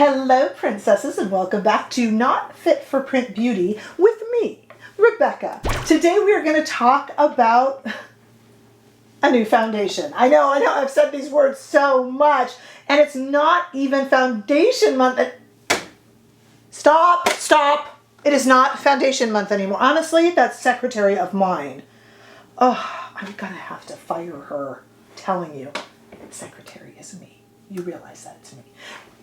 Hello, princesses, and welcome back to Not Fit for Print Beauty with me, Rebecca. Today we are going to talk about a new foundation. I know, I've said these words so much, and it's not even foundation month. Stop. It is not foundation month anymore. Honestly, that's secretary of mine. Oh, I'm going to have to fire her. I'm telling you, secretary is me. You realize that to me.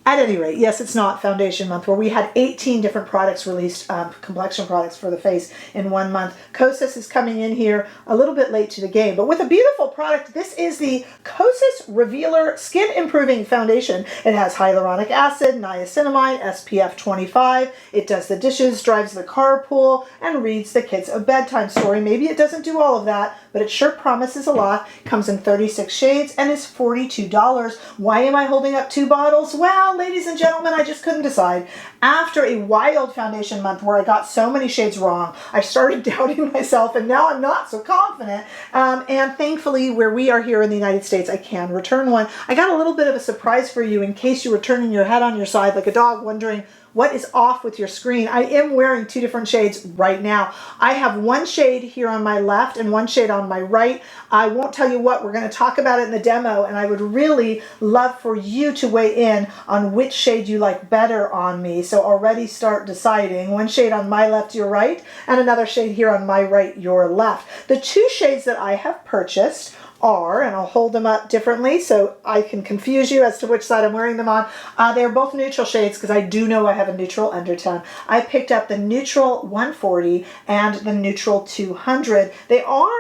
At any rate, yes, it's not foundation month, where we had 18 different products released, complexion products for the face in 1 month. Kosas is coming in here a little bit late to the game, but with a beautiful product. This is the Kosas Revealer Skin-Improving Foundation. It has hyaluronic acid, niacinamide, SPF 25. It does the dishes, drives the carpool, and reads the kids a bedtime story. Maybe it doesn't do all of that, but it sure promises a lot. Comes in 36 shades and is $42. Why am I holding up 2 bottles? Well, ladies and gentlemen, I just couldn't decide. After a wild foundation month where I got so many shades wrong, I started doubting myself, and now I'm not so confident. And thankfully, where we are here in the United States, I can return one. I got a little bit of a surprise for you in case you were turning your head on your side like a dog wondering what is off with your screen. I am wearing 2 different shades right now. I have 1 shade here on my left and 1 shade on my right. I won't tell you what, we're going to talk about it in the demo, and I would really love for you to weigh in on which shade you like better on me. So already start deciding. 1 shade on my left, your right, and another shade here on my right, your left. The 2 shades that I have purchased are, and I'll hold them up differently so I can confuse you as to which side I'm wearing them on. They're both neutral shades because I do know I have a neutral undertone. I picked up the neutral 140 and the neutral 200. They are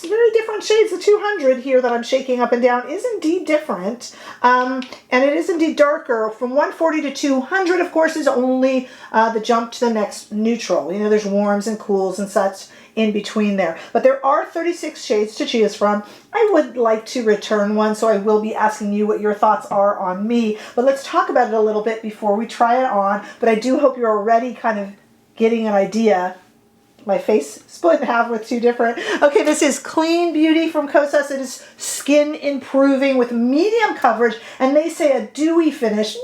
very different shades. The 200 here that I'm shaking up and down is indeed different, and it is indeed darker. From 140 to 200, of course, is only the jump to the next neutral. You know, there's warms and cools and such in between there. But there are 36 shades to choose from. I would like to return one, so I will be asking you what your thoughts are on me. But let's talk about it a little bit before we try it on. But I do hope you're already kind of getting an idea. My face split in half with 2 different. Okay, this is Clean Beauty from Kosas. It is skin improving with medium coverage, and they say a dewy finish.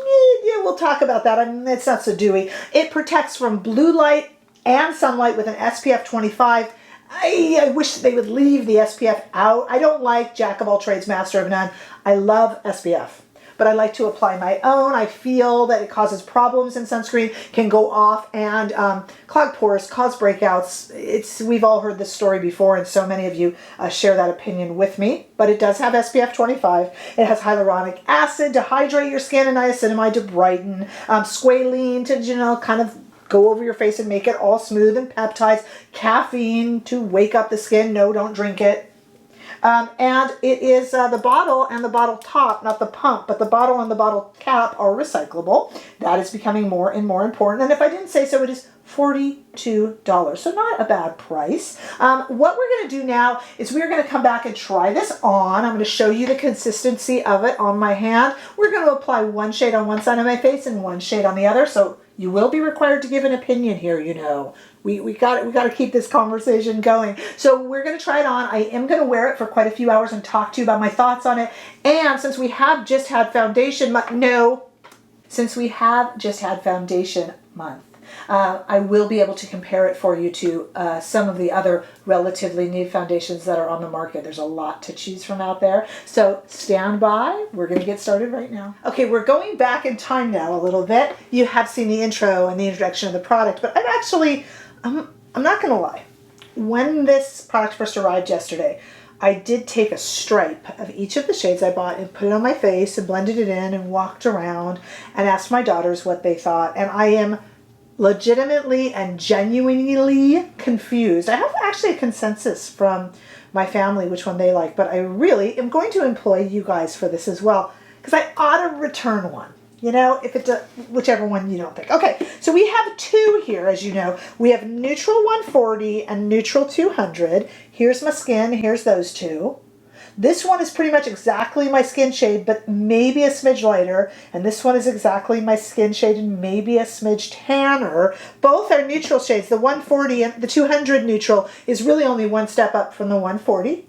Yeah, we'll talk about that. I mean, it's not so dewy. It protects from blue light and sunlight with an SPF 25. I wish they would leave the SPF out. I don't like Jack of all trades, master of none. I love SPF, but I like to apply my own. I feel that it causes problems in sunscreen, can go off and clog pores, cause breakouts. We've all heard this story before, and so many of you share that opinion with me. But it does have SPF 25. It has hyaluronic acid to hydrate your skin and niacinamide to brighten, squalene to, you know, kind of go over your face and make it all smooth, and peptides, caffeine to wake up the skin. No, don't drink it. And it is the bottle and the bottle top, not the pump, but the bottle and the bottle cap are recyclable. That is becoming more and more important. And if I didn't say so, it is $42. So not a bad price. What we're going to do now is we're going to come back and try this on. I'm going to show you the consistency of it on my hand. We're going to apply 1 shade on one side of my face and 1 shade on the other. So you will be required to give an opinion here, you know. We got to keep this conversation going. So we're going to try it on. I am going to wear it for quite a few hours and talk to you about my thoughts on it. And since we have just had foundation month, I will be able to compare it for you to some of the other relatively new foundations that are on the market. There's a lot to choose from out there. So stand by. We're going to get started right now. Okay, we're going back in time now a little bit. You have seen the intro and the introduction of the product, but I'm not going to lie. When this product first arrived yesterday, I did take a stripe of each of the shades I bought and put it on my face and blended it in and walked around and asked my daughters what they thought. And I am legitimately and genuinely confused. I have actually a consensus from my family which one they like, but I really am going to employ you guys for this as well, because I ought to return one. You know, if it's whichever one you don't think. Okay, so we have 2 here, as you know. We have neutral 140 and neutral 200. Here's my skin. Here's those 2. This one is pretty much exactly my skin shade, but maybe a smidge lighter. And this one is exactly my skin shade and maybe a smidge tanner. Both are neutral shades. The 140 and the 200 neutral is really only 1 step up from the 140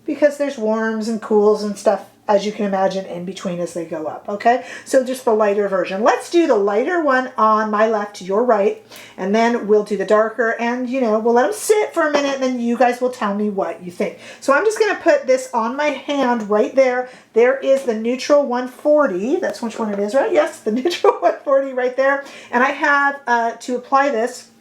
because there's warms and cools and stuff as you can imagine, in between as they go up, okay? So just the lighter version. Let's do the lighter one on my left, your right, and then we'll do the darker, and you know, we'll let them sit for a minute, and then you guys will tell me what you think. So I'm just gonna put this on my hand right there. There is the neutral 140, that's which one it is, right? Yes, the neutral 140 right there. And I have, to apply this,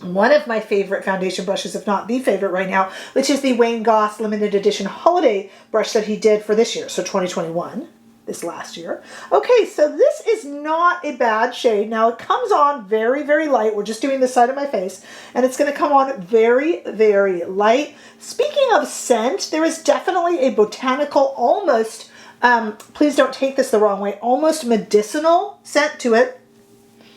one of my favorite foundation brushes, if not the favorite right now, which is the Wayne Goss limited edition holiday brush that he did for this year, so 2021, this last year. Okay, so this is not a bad shade. Now it comes on very, very light. We're just doing the side of my face, and it's going to come on very, very light. Speaking of scent, there is definitely a botanical, almost, please don't take this the wrong way, almost medicinal scent to it.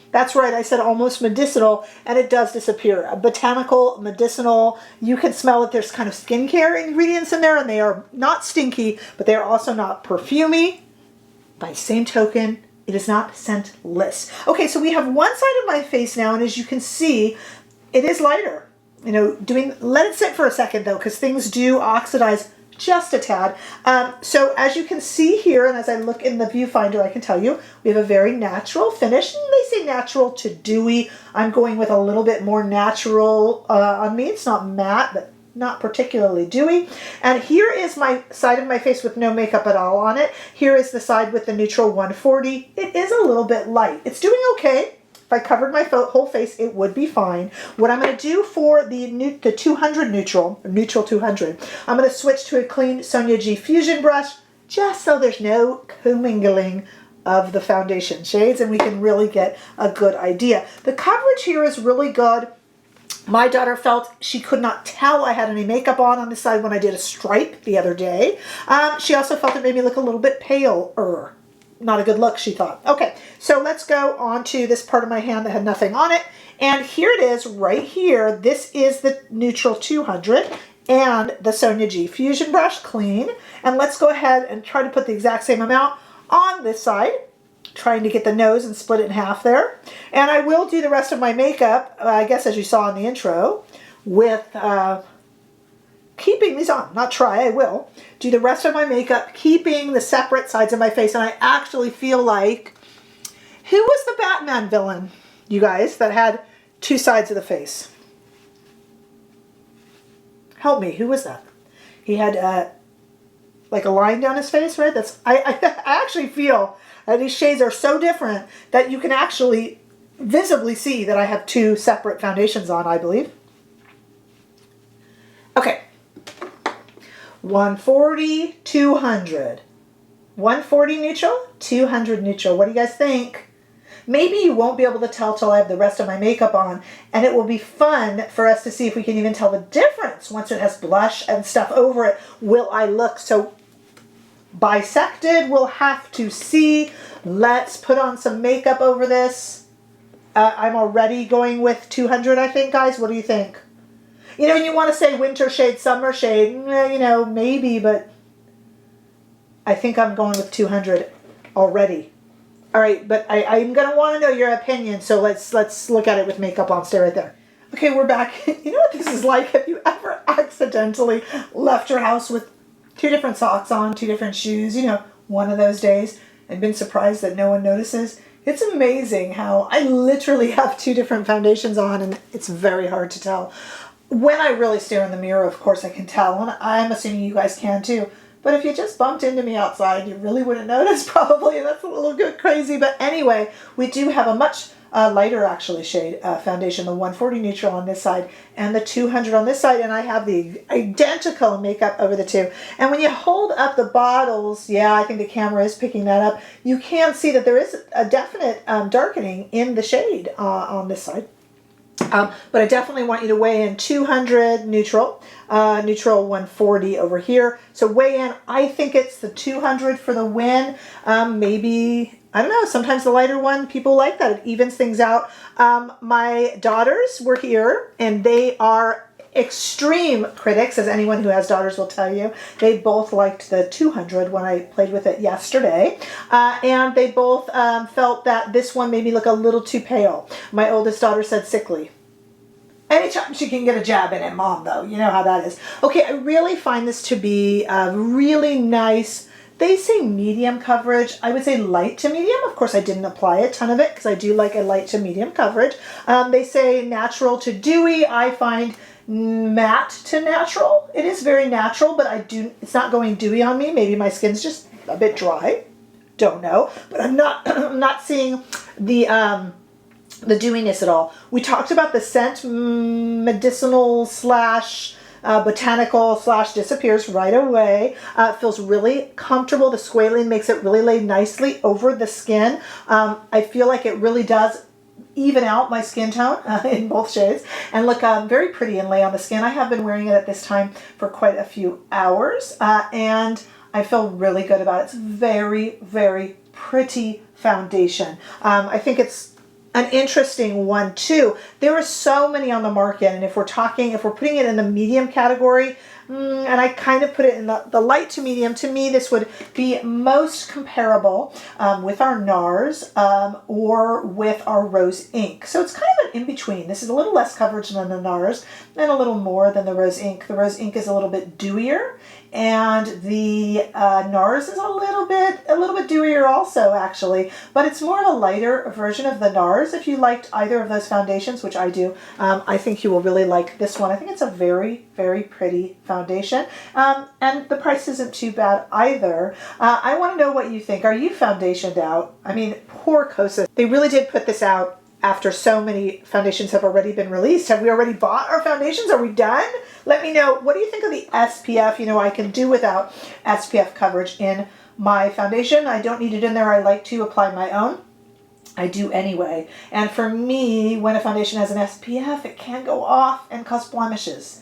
That's right, I said almost medicinal, and it does disappear. A botanical, medicinal, you can smell that there's kind of skincare ingredients in there, and they are not stinky, but they are also not perfumey. By the same token, it is not scentless. Okay, so we have one side of my face now, and as you can see, it is lighter. You know, let it sit for a second though, because things do oxidize just a tad. So as you can see here, and as I look in the viewfinder, I can tell you, we have a very natural finish. And they say natural to dewy. I'm going with a little bit more natural on me. It's not matte, but not particularly dewy. And here is my side of my face with no makeup at all on it. Here is the side with the neutral 140. It is a little bit light. It's doing okay. If I covered my whole face, it would be fine. What I'm going to do for the 200 neutral 200, I'm going to switch to a clean Sonia G Fusion brush, just so there's no commingling of the foundation shades, and we can really get a good idea. The coverage here is really good. My daughter felt she could not tell I had any makeup on this side when I did a stripe the other day. She also felt it made me look a little bit paler. Not a good look, she thought. Okay, so let's go on to this part of my hand that had nothing on it. And here it is right here. This is the neutral 200 and the Sonia G Fusion brush, clean. And let's go ahead and try to put the exact same amount on this side, trying to get the nose and split it in half there. And I will do the rest of my makeup, I guess as you saw in the intro, with keeping these on. Not try, I will. Do the rest of my makeup, keeping the separate sides of my face. And I actually feel like, who was the Batman villain, you guys, that had two sides of the face? Help me, who was that? He had like a line down his face, right? I actually feel that these shades are so different that you can actually visibly see that I have two separate foundations on, I believe. Okay. 140, 200. 140 neutral, 200 neutral. What do you guys think? Maybe you won't be able to tell till I have the rest of my makeup on, and it will be fun for us to see if we can even tell the difference once it has blush and stuff over it. Will I look so bisected? We'll have to see. Let's put on some makeup over this. I'm already going with 200, I think, guys. What do you think? You know, you want to say winter shade, summer shade, you know, maybe, but I think I'm going with 200 already. All right, but I'm going to want to know your opinion, so let's look at it with makeup on. Stay right there. Okay, we're back. You know what this is like? Have you ever accidentally left your house with two different socks on, two different shoes, you know, one of those days, and been surprised that no one notices? It's amazing how I literally have two different foundations on, and it's very hard to tell. When I really stare in the mirror, of course I can tell, and I'm assuming you guys can too. But if you just bumped into me outside, you really wouldn't notice probably. That's a little bit crazy. But anyway, we do have a much lighter actually shade foundation, the 140 neutral on this side and the 200 on this side. And I have the identical makeup over the two. And when you hold up the bottles, yeah, I think the camera is picking that up, you can see that there is a definite darkening in the shade on this side. But I definitely want you to weigh in 200 neutral, neutral 140 over here. So weigh in, I think it's the 200 for the win. Maybe, I don't know, sometimes the lighter one, people like that. It evens things out. My daughters were here, and they are extreme critics, as anyone who has daughters will tell you. They both liked the 200 when I played with it yesterday. And they both felt that this one made me look a little too pale. My oldest daughter said sickly. Anytime she can get a jab in it, Mom, though. You know how that is. Okay, I really find this to be a really nice, They say medium coverage. I would say light to medium. Of course, I didn't apply a ton of it because I do like a light to medium coverage. They say natural to dewy. I find matte to natural. It is very natural, but it's not going dewy on me. Maybe my skin's just a bit dry. Don't know. But I'm not I'm not seeing the dewiness at all. We talked about the scent, medicinal slash botanical slash disappears right away. It feels really comfortable. The squalene makes it really lay nicely over the skin. I feel like it really does even out my skin tone in both shades and look very pretty and lay on the skin. I have been wearing it at this time for quite a few hours and I feel really good about it. It's very, very pretty foundation. I think it's an interesting one too. There are so many on the market, and if we're putting it in the medium category, and I kind of put it in the light to medium, to me this would be most comparable with our NARS or with our Rose Ink. So it's kind of an in-between. This is a little less coverage than the NARS and a little more than the Rose Ink. The Rose Ink is a little bit dewier, and the NARS is a little bit dewier also, actually, but it's more of a lighter version of the NARS. If you liked either of those foundations, which I do, I think you will really like this one. I think it's a very, very pretty foundation, and the price isn't too bad either. I want to know what you think. Are you foundationed out? I mean, poor Kosas. They really did put this out after so many foundations have already been released. Have we already bought our foundations? Are we done? Let me know. What do you think of the SPF? You know, I can do without SPF coverage in my foundation. I don't need it in there. I like to apply my own. I do anyway. And for me, when a foundation has an SPF, it can go off and cause blemishes.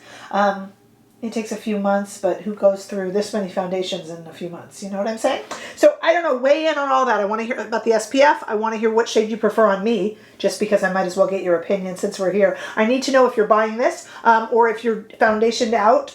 It takes a few months, but who goes through this many foundations in a few months? You know what I'm saying? So I don't know, weigh in on all that. I want to hear about the SPF. I want to hear what shade you prefer on me, just because I might as well get your opinion since we're here. I need to know if you're buying this or if you're foundationed out.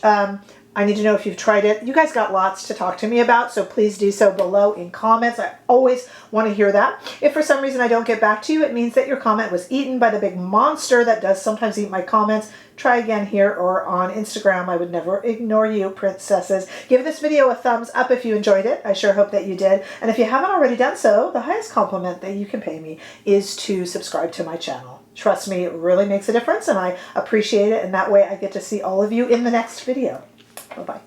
I need to know if you've tried it. You guys got lots to talk to me about, so please do so below in comments. I always want to hear that. If for some reason I don't get back to you, it means that your comment was eaten by the big monster that does sometimes eat my comments. Try again here or on Instagram. I would never ignore you, princesses. Give this video a thumbs up if you enjoyed it. I sure hope that you did. And if you haven't already done so, the highest compliment that you can pay me is to subscribe to my channel. Trust me, it really makes a difference, and I appreciate it. And that way I get to see all of you in the next video. Bye-bye.